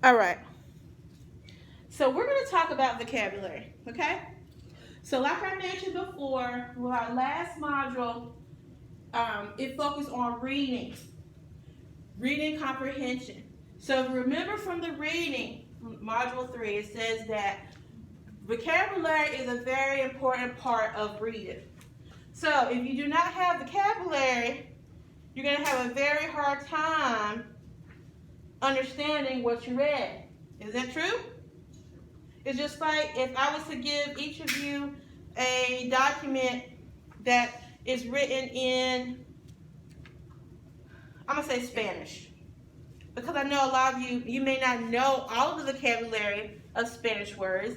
All right. So we're going to talk about vocabulary, okay? So like I mentioned before, with our last module, it focused on reading comprehension. So remember from the reading, module 3, it says that vocabulary is a very important part of reading. So if you do not have vocabulary, you're going to have a very hard time understanding what you read. Is that true? It's just like if I was to give each of you a document that is written in, I'm going to say Spanish. Because I know a lot of you may not know all of the vocabulary of Spanish words,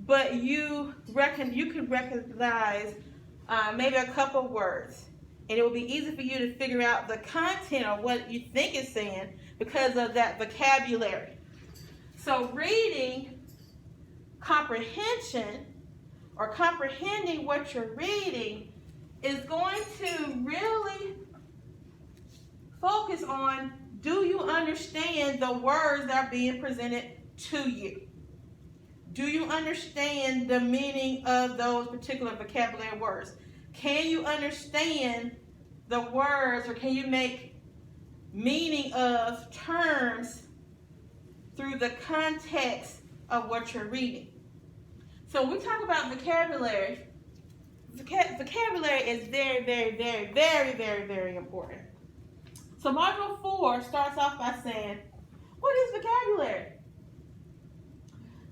but you could recognize maybe a couple words. And it will be easy for you to figure out the content of what you think it's saying because of that vocabulary. So reading comprehension, or comprehending what you're reading, is going to really focus on, do you understand the words that are being presented to you? Do you understand the meaning of those particular vocabulary words? Can you understand the words, or can you make meaning of terms through the context of what you're reading? So when we talk about vocabulary, vocabulary is very, very, very, very, very, very important. So module 4 starts off by saying, what is vocabulary?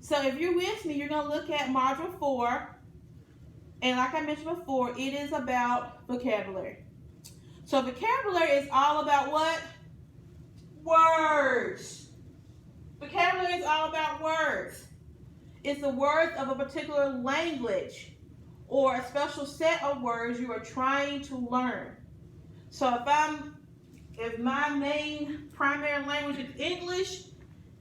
So if you're with me, you're going to look at module 4. And like I mentioned before, it is about vocabulary. So vocabulary is all about what? Words. Vocabulary is all about words. It's the words of a particular language or a special set of words you are trying to learn. So if my main primary language is English,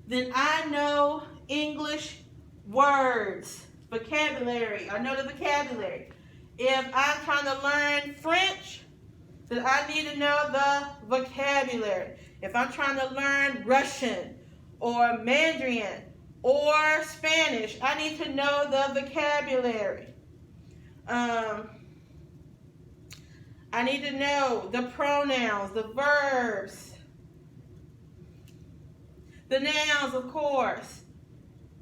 then I know English words, vocabulary. I know the vocabulary. If I'm trying to learn French, then I need to know the vocabulary. If I'm trying to learn Russian or Mandarin or Spanish, I need to know the vocabulary. I need to know the pronouns, the verbs, the nouns, of course.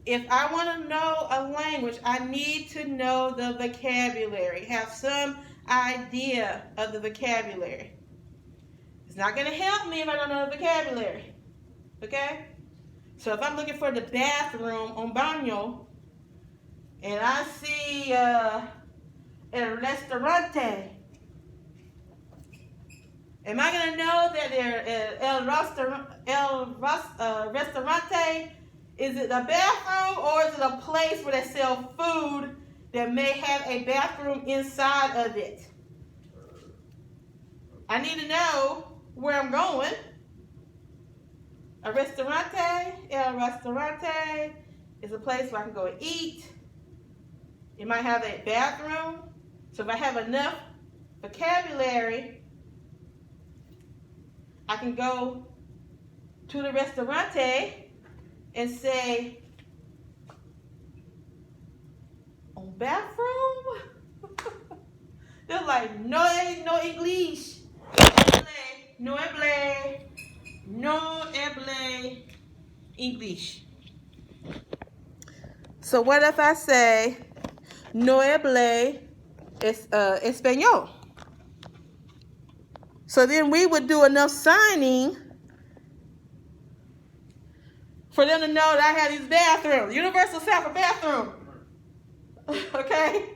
If I want to know a language, I need to know the vocabulary, have some idea of the vocabulary. It's not going to help me if I don't know the vocabulary. Okay? So if I'm looking for the bathroom on baño, and I see el restaurante, am I going to know that restaurante, is it a bathroom, or is it a place where they sell food that may have a bathroom inside of it? I need to know where I'm going. El restaurante is a place where I can go and eat. It might have a bathroom. So if I have enough vocabulary, I can go to the restaurante and say, on bathroom? They're like, no English. No hable English. So what if I say, no hable español? So then we would do enough signing for them to know that I have these bathrooms. Universal South for bathroom. Okay?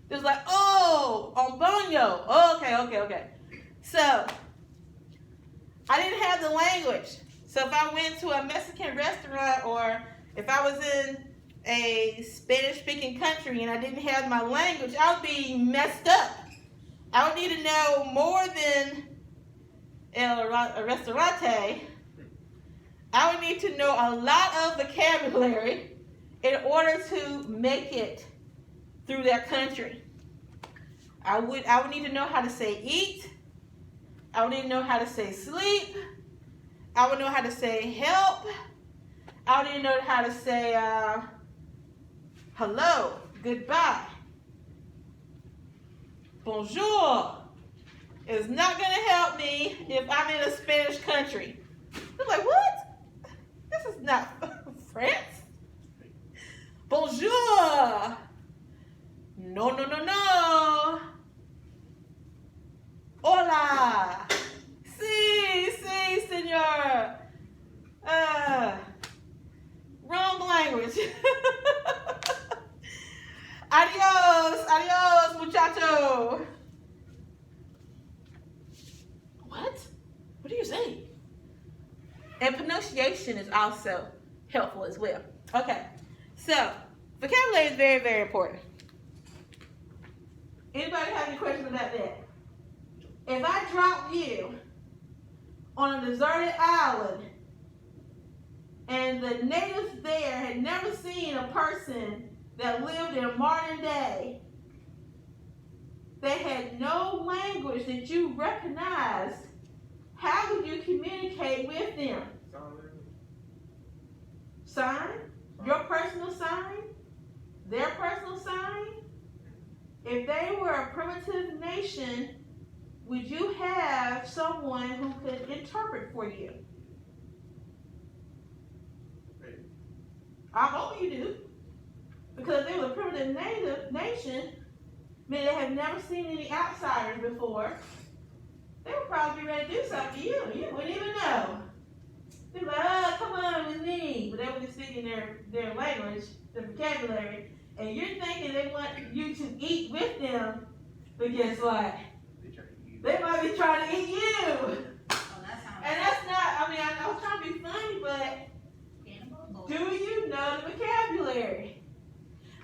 It's like, oh, on baño. Okay. So, I didn't have the language. So if I went to a Mexican restaurant, or if I was in a Spanish-speaking country and I didn't have my language, I would be messed up. I would need to know more than el restaurante. I would need to know a lot of vocabulary in order to make it through that country. I would need to know how to say eat. I would need to know how to say sleep. I would know how to say help. I wouldn't know how to say hello, goodbye, bonjour. It's not going to help me if I'm in a Spanish country. I'm like, what? This is not France. Bonjour. No, no, no, no. Hola. Si, senor. Wrong language. Adios, muchacho. What? What are you saying? And pronunciation is also helpful as well. Okay, so vocabulary is very, very important. Anybody have any questions about that? If I drop you on a deserted island and the natives there had never seen a person that lived in modern day, they had no language that you recognized, how would you communicate with them? Sign? Your personal sign? Their personal sign? If they were a primitive nation, would you have someone who could interpret for you? I hope you do. Because if they were a primitive nation, meaning they have never seen any outsiders before, they would probably be ready to do something to you. You wouldn't even know. They'd be like, oh, come on with me. But they would be speaking their language, their vocabulary, and you're thinking they want you to eat with them, but guess what? They might be trying to eat you. Oh, and that's not, I mean, I was trying to be funny, but do you know the vocabulary?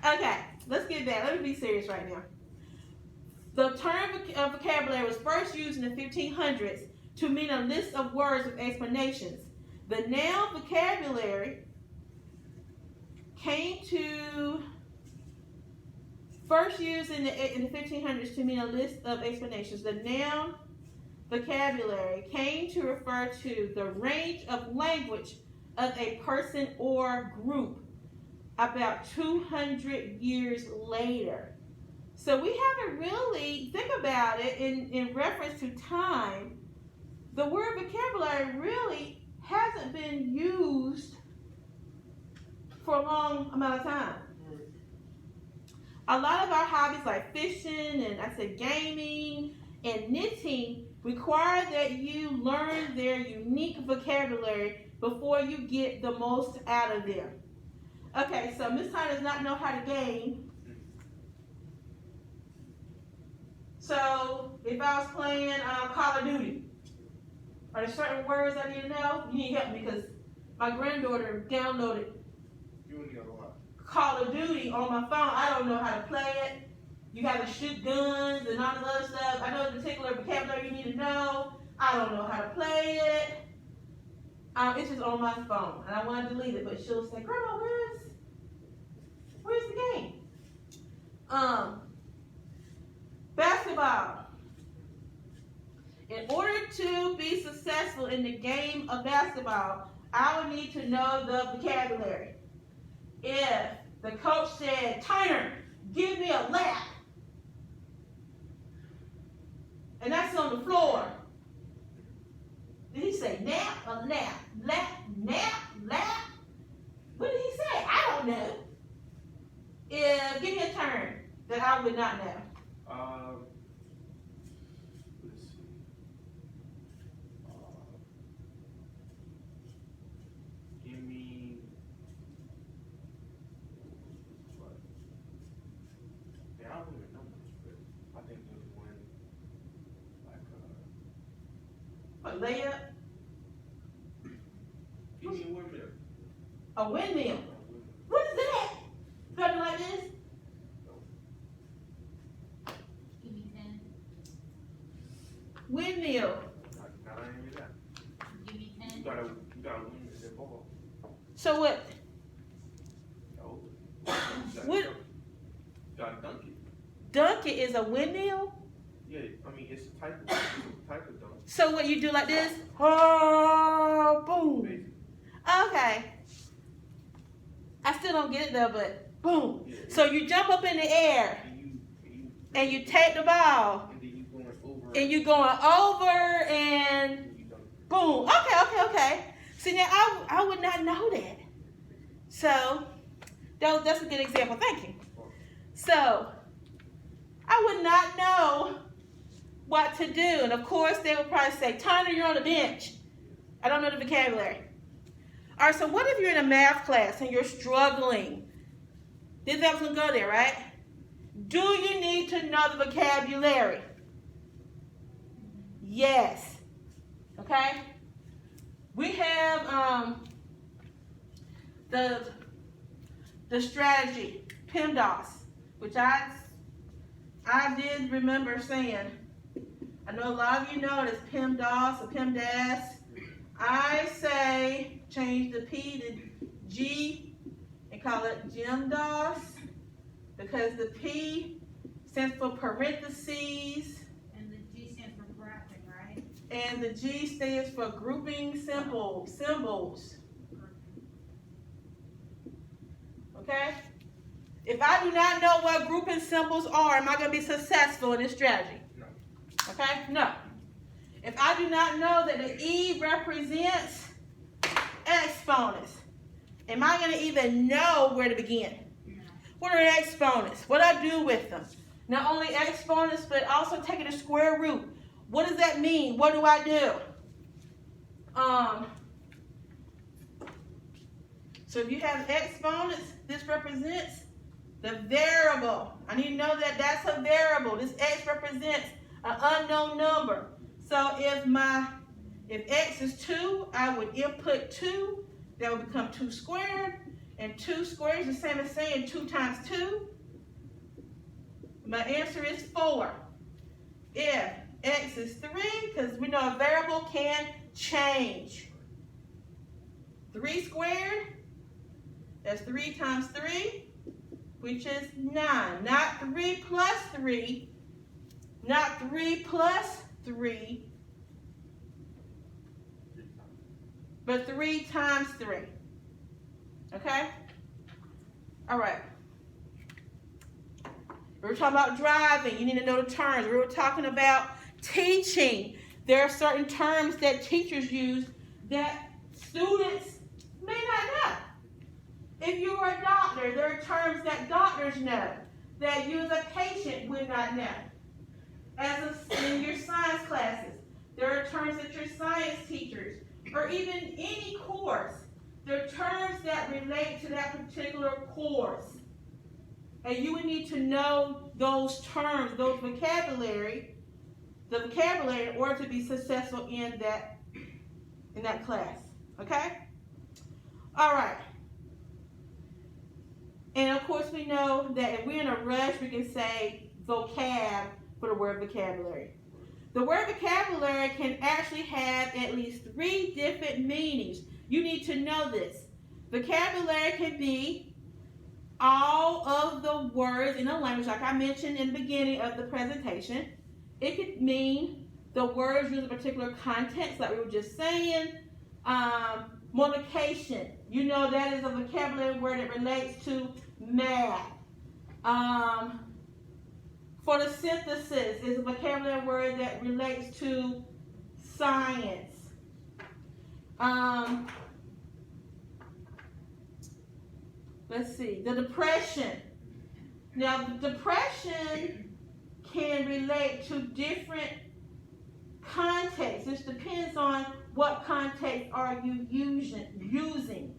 Okay, let's get back. Let me be serious right now. The term vocabulary was first used in the 1500s to mean a list of words with explanations. The noun vocabulary came to first used in the 1500s to mean a list of explanations. The noun vocabulary came to refer to the range of language of a person or group about 200 years later. So we haven't really, think about it in reference to time, the word vocabulary really hasn't been used for a long amount of time. A lot of our hobbies like fishing and I said gaming and knitting require that you learn their unique vocabulary before you get the most out of them. Okay, so Miss Ty does not know how to game. So if I was playing Call of Duty, are there certain words I need to know? You need help me because my granddaughter downloaded Call of Duty on my phone. I don't know how to play it. You got to shoot guns and all this other stuff. I know the particular vocabulary you need to know. I don't know how to play it. It's just on my phone, and I want to delete it, but she'll say, "Grandma, where's the game?" Basketball. In order to be successful in the game of basketball, I would need to know the vocabulary. If the coach said, "Tyner, give me a lap," and that's on the floor, did he say nap or lap? Lap, nap, lap? What did he say? I don't know. Give me a term that I would not know. Let's see. Give me. Yeah, I don't even know much, but I think there's one like A layup? give me a windmill. A windmill? What is that? Something like this? Give me 10. Windmill. Not only that. Give me 10. You gotta win the ball. So what? No. What? You gotta dunk it. Dunk it is a windmill? Yeah, I mean it's a type of dunk. So what you do like this? Oh, boom. Basically. Okay. I still don't get it though, but boom. Yeah. So you jump up in the air and you take the ball And then you going over. and you going over and You don't. boom. Okay. See now I would not know that. So that's a good example. Thank you. So I would not know what to do. And of course they would probably say, Turner, you're on the bench. I don't know the vocabulary. All right, so what if you're in a math class and you're struggling? This was gonna go there, right? Do you need to know the vocabulary? Yes. Okay? We have the strategy, PEMDAS, which I did remember saying. I know a lot of you know this PEMDAS or PEMDAS. I say change the P to G and call it GEMDAS because the P stands for parentheses And the G stands for graphic, right? and the G stands for grouping symbols. Okay? If I do not know what grouping symbols are, am I going to be successful in this strategy? No. Okay? No. If I do not know that the E represents exponents, am I going to even know where to begin? No. What are exponents? What do I do with them? Not only exponents, but also taking the square root. What does that mean? What do I do? So if you have exponents, this represents the variable. I need to know that that's a variable. This X represents an unknown number. So if X is 2, I would input 2. That would become 2 squared. And 2 squared is the same as saying 2 times 2. My answer is 4. If X is 3, because we know a variable can change. 3 squared, that's 3 times 3, which is 9. Not 3 plus 3, not 3 plus 3, but 3 times 3. Okay? All right. We were talking about driving. You need to know the terms. We were talking about teaching. There are certain terms that teachers use that students may not know. If you are a doctor, there are terms that doctors know that you as a patient would not know. In your science classes, there are terms that your science teachers, or even any course, there are terms that relate to that particular course. And you would need to know those terms, the vocabulary in order to be successful in that class. Okay? All right. And of course we know that if we're in a rush, we can say vocab for the word vocabulary. The word vocabulary can actually have at least 3 different meanings. You need to know this. Vocabulary can be all of the words in a language, like I mentioned in the beginning of the presentation. It could mean the words used in a particular context, like we were just saying. Multiplication, you know that is a vocabulary word that relates to math. Photosynthesis is a vocabulary word that relates to science. Let's see, the depression. Now, the depression can relate to different contexts. It depends on what context are you using.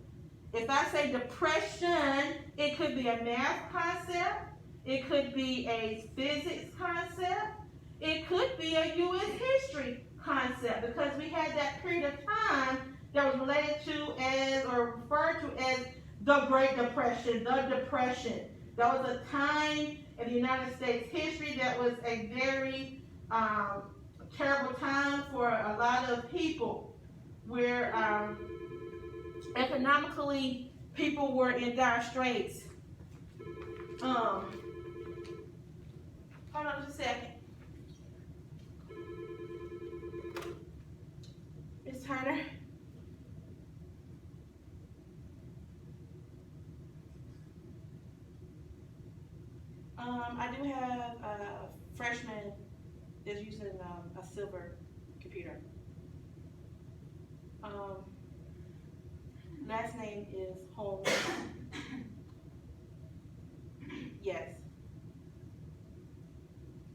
If I say depression, it could be a math concept. It could be a physics concept. It could be a U.S. history concept because we had that period of time that was related to as or referred to as the Great Depression, the Depression. That was a time in the United States history that was a very terrible time for a lot of people where economically people were in dire straits. Hold on just a second. Turner? I do have a freshman that's using a silver computer. Last name is Holmes. Yes.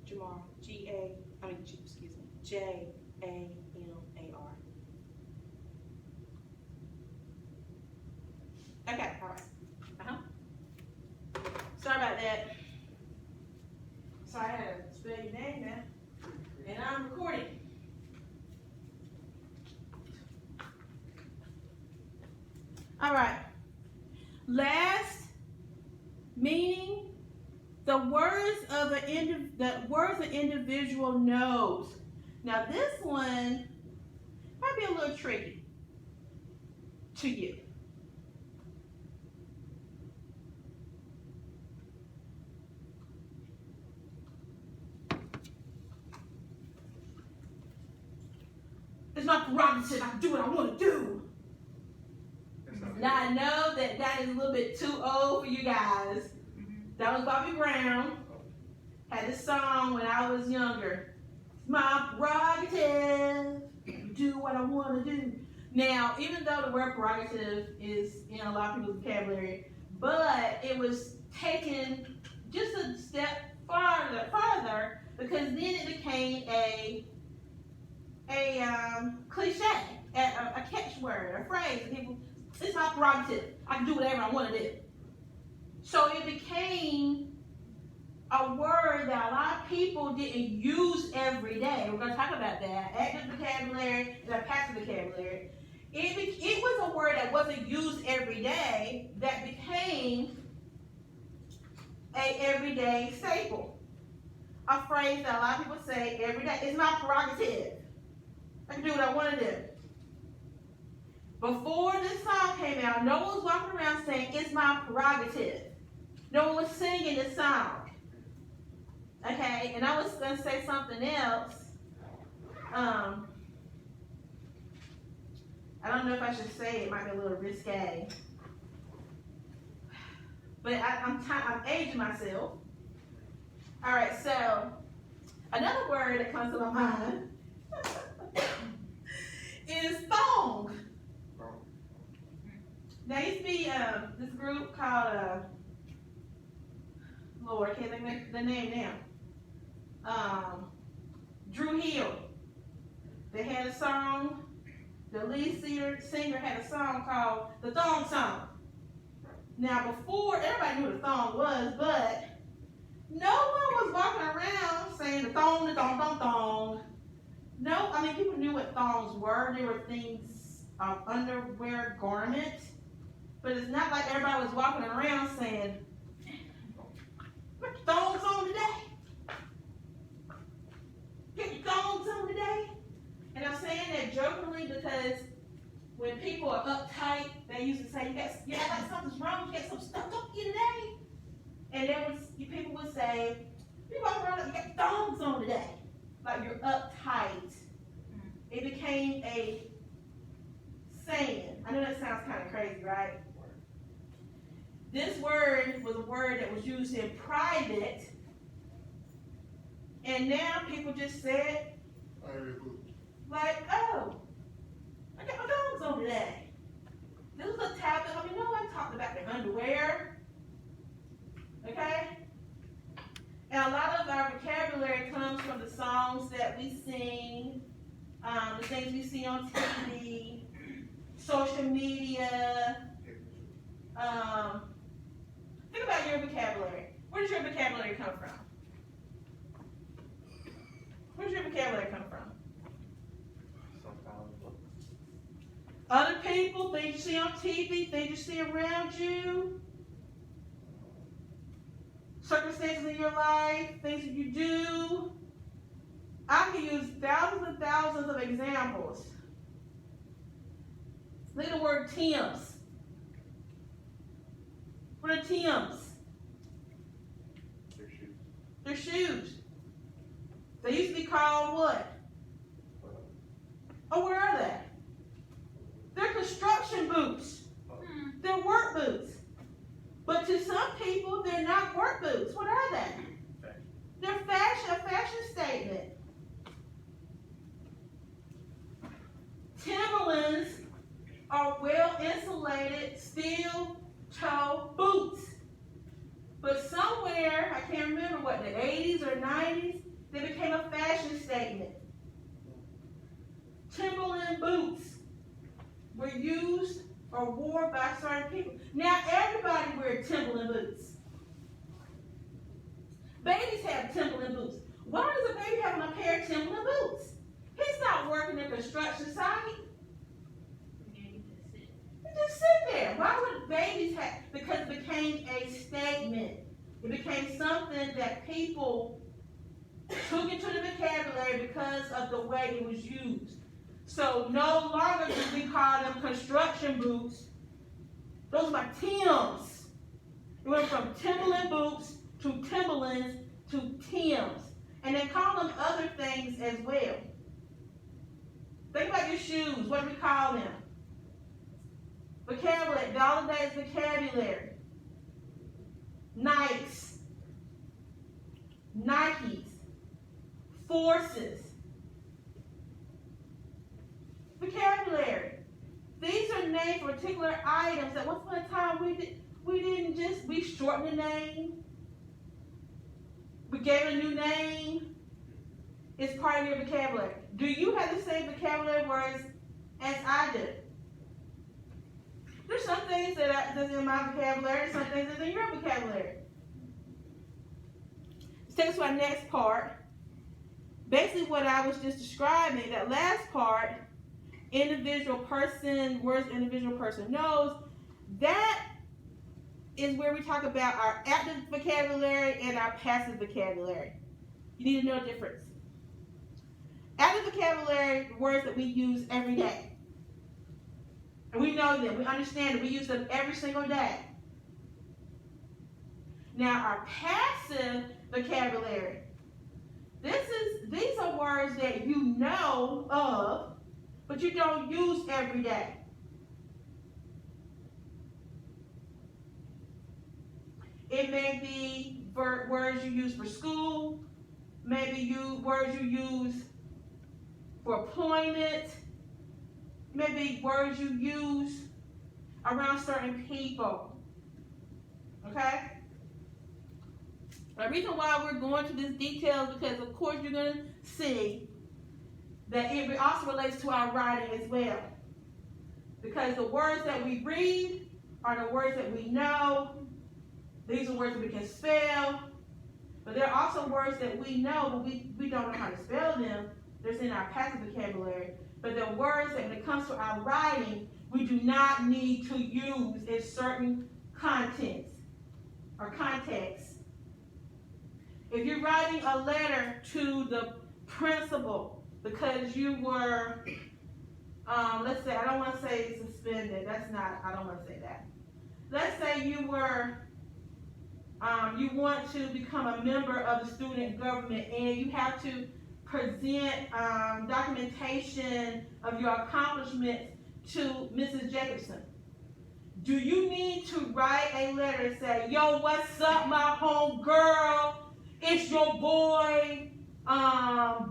Jamar. Excuse me. Jamar. Okay, all right. Sorry about that. Sorry, I had to spell your name now. And I'm recording. All right. Last meaning, the words an individual knows. Now this one might be a little tricky to you. It's my prerogative. I can do what I want to do. Now I know that is a little bit too old for you guys. That was Bobby Brown. Had this song when I was younger. It's my prerogative. Do what I want to do. Now, even though the word prerogative is in a lot of people's vocabulary, but it was taken just a step farther because then it became a cliche, a catchword, a phrase. People, it's my prerogative. I can do whatever I want to do. So it became a word that a lot of people didn't use every day. We're going to talk about that. Active vocabulary and passive vocabulary. It was a word that wasn't used every day that became a everyday staple. A phrase that a lot of people say every day. It's my prerogative. I can do what I want to do. Before this song came out, no one was walking around saying, it's my prerogative. No one was singing this song. Okay, and I was going to say something else. I don't know if I should say it. It might be a little risque. But I'm aging myself. All right, so another word that comes to my mind is thong. There used to be this group called, Lord, I can't think of the name now. Drew Hill. They had a song, the lead singer had a song called The Thong Song. Now before, everybody knew what a thong was, but no one was walking around saying the thong, the thong, thong, thong. No, I mean, people knew what thongs were. They were things, underwear, garments. But it's not like everybody was walking around saying, put your thongs on today. Get your thongs on today. And I'm saying that jokingly because when people are uptight, they used to say, like something's wrong, you got something stuck up here today. And people would say, you walk around, you got your thongs on today. Like you're uptight. It became a saying. I know that sounds kind of crazy, right? This word was a word that was used in private, and now people just say it like, oh, I got my thongs on today. This was a tablet. I mean, no one talked about their underwear. Okay? And a lot of our vocabulary comes from the songs that we sing, the things we see on TV, social media. Think about your vocabulary. Where does your vocabulary come from? Where does your vocabulary come from? Other people, things you see on TV, things you see around you, circumstances in your life, things that you do. I can use thousands and thousands of examples. Look at the word Tim's. What are Tim's? They're shoes. They used to be called what? Oh, where are they? insulated steel toe boots. But somewhere, I can't remember what, the 80s or 90s, they became a fashion statement. Timberland boots were used or wore by certain people. Now everybody wears Timberland boots. Babies have Timberland boots. Why does a baby have on a pair of Timberland boots? He's not working a construction site. Yeah, you just sit. He just sit there. Why would babies have? Because it became a statement. It became something that people took into the vocabulary because of the way it was used. So no longer do we call them construction boots. Those are my Tims. It went from Timberland boots to Timberlands to Tims. And they call them other things as well. Think about your shoes. What do we call them? Vocabulary. Dollar days vocabulary. Nikes. Nikes. Forces. Vocabulary. These are names for particular items that once upon a time we shortened the name. We gave it a new name. It's part of your vocabulary. Do you have the same vocabulary words as I do? There's some things that's in my vocabulary, some things that's in your vocabulary. Let's take us to our next part. Basically what I was just describing, that last part, individual person, words individual person knows, that is where we talk about our active vocabulary and our passive vocabulary. You need to know the difference. Active vocabulary, words that we use every day. And we know them, we understand them, we use them every single day. Now our passive vocabulary, these are words that you know of, but you don't use every day. It may be words you use for school, maybe words you use for employment, maybe words you use around certain people. Okay? The reason why we're going to this detail is because, of course, you're going to see that it also relates to our writing as well. Because the words that we read are the words that we know. These are words that we can spell. But there are also words that we know, but we don't know how to spell them. They're in our passive vocabulary. But the words that when it comes to our writing, we do not need to use in certain contents or contexts. If you're writing a letter to the principal because you were, let's say, I don't want to say suspended. I don't want to say that. Let's say you were, you want to become a member of the student government and you have to present documentation of your accomplishments to Mrs. Jacobson. Do you need to write a letter and say, yo, what's up, my home girl? It's your boy,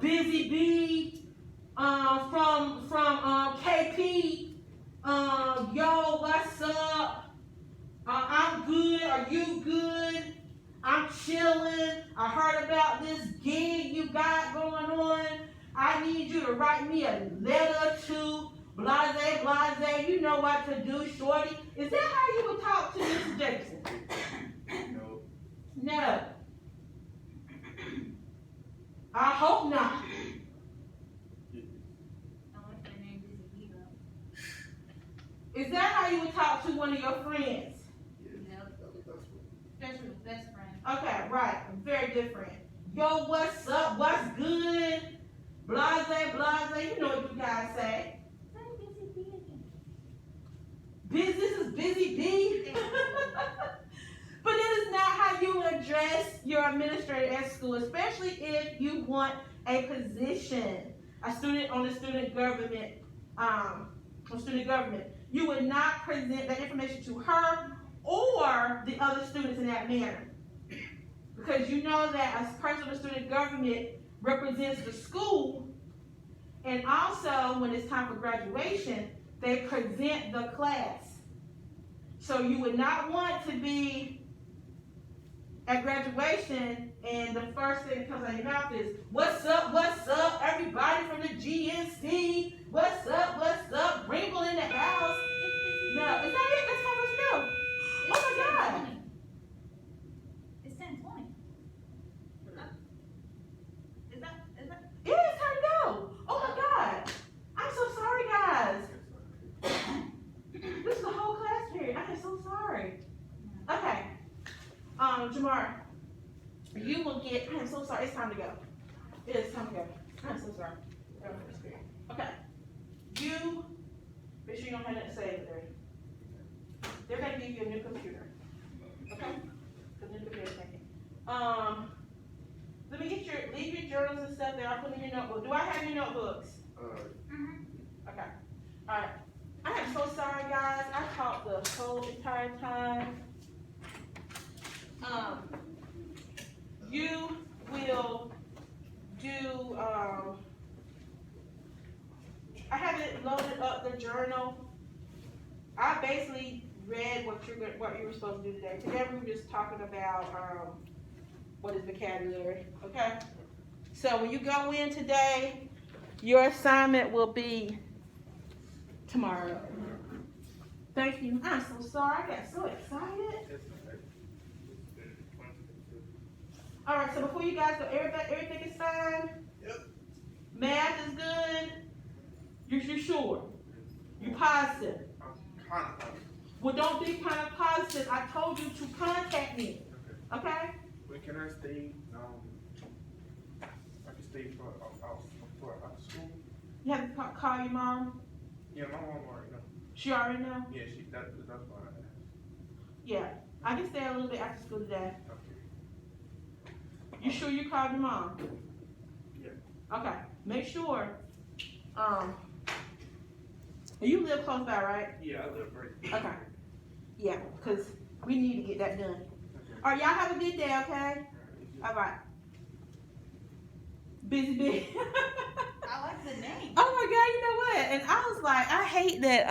Busy B, from KP. Yo, what's up? I'm good. Are you good? I'm chilling. I heard about this gig you got going on. I need you to write me a letter to blase, blase. You know what to do, shorty. Is that how you would talk to Mrs. Jacobson? No. No. I hope not. Unless their name is a hero. Is that how you would talk to one of your friends? Especially with best friends. Okay, right. Very different. Yo, what's up? What's good? Blase, blase. You know what you guys say. Say Busy B again. This is Busy B. But it is not how you address your administrator at school, especially if you want a position, a student on the student government, You would not present that information to her or the other students in that manner. Because you know that a person of the student government represents the school, and also when it's time for graduation, they present the class. So you would not want to be at graduation and the first thing that comes out of your mouth is, what's up, everybody from the GNC? What's up, Ringle in the house? No, is that it? That's how much milk. Oh my God. It's 10:20. Is that? It is time to go. Oh my God. I'm so sorry, guys. This is the whole class period. I am so sorry. Okay. Jamar, you will get, I am so sorry. It's time to go. It is time to go. I'm so sorry. Okay. You, make sure you don't have nothing to say over there. They're going to give you a new computer. Okay? The new computer thing. Let me get leave your journals and stuff there. I'll put in your notebook. Do I have your notebooks? Okay. All right. I am so sorry, guys. I taught the whole entire time. You will do, I haven't loaded up the journal. I basically read what you were supposed to do today. Today we were just talking about, what is vocabulary, okay? So when you go in today, your assignment will be tomorrow. Thank you. I'm so sorry. I got so excited. All right, so before you guys go, everything is fine? Yep. Math is good? You're sure? You positive? I'm kind of positive. Well, don't be kind of positive. I told you to contact me, okay? Wait, can I stay, I can stay for after school? You have to call your mom? Yeah, my mom already know. She already know? Yeah, that's why I asked. Yeah. I can stay a little bit after school today. Okay. You sure you called your mom? Yeah. Okay. Make sure, you live close by, right? Yeah, I live right. Okay. Yeah, because we need to get that done. Okay. All right, y'all have a good day, okay? All right. Busy bee. I like the name. Oh my God, you know what? And I was like, I hate that,